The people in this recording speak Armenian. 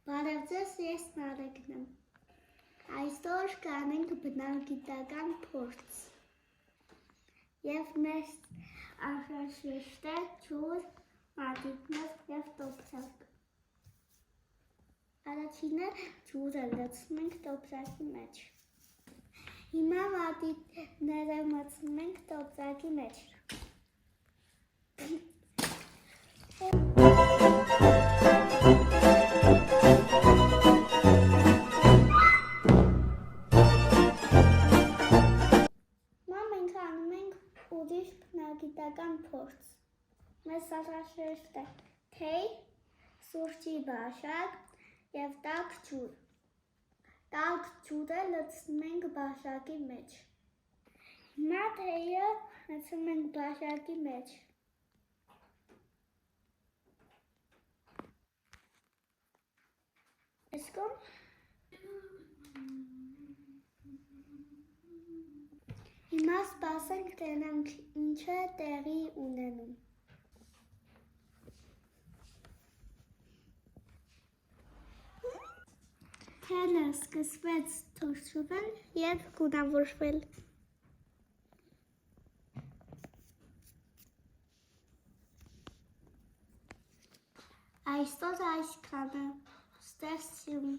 Բարև ձեզ, ես Նարեկն եմ։ Այսօր կանենք բնագիտական փորձ։ Եվ մեզ անհրաժեշտ է ջուր, մատիտներ և տոպրակ։ Առաջինը ջուրը լցնում ենք տոպրակի մեջ։ Հիմա մատիտները մտցնում ենք տոպրակի մեջ։ Մենք անում ենք ուրիշ բնագիտական փորձ։ Մեզ անհրաժեշտ է թեյ, սուրճի բաժակ և տաք ջուր։ Տաք ջուրը լցնում ենք բաժակի մեջ։ Հիմա թեյը լցնում ենք բաժակի մեջ։ Հիմա սպասենք տենանք ինչ է տեղի ունենում։ Թելը սկսվեց թռչվել և գունավորվել։ Այսօր այսքանը, ստեղծում։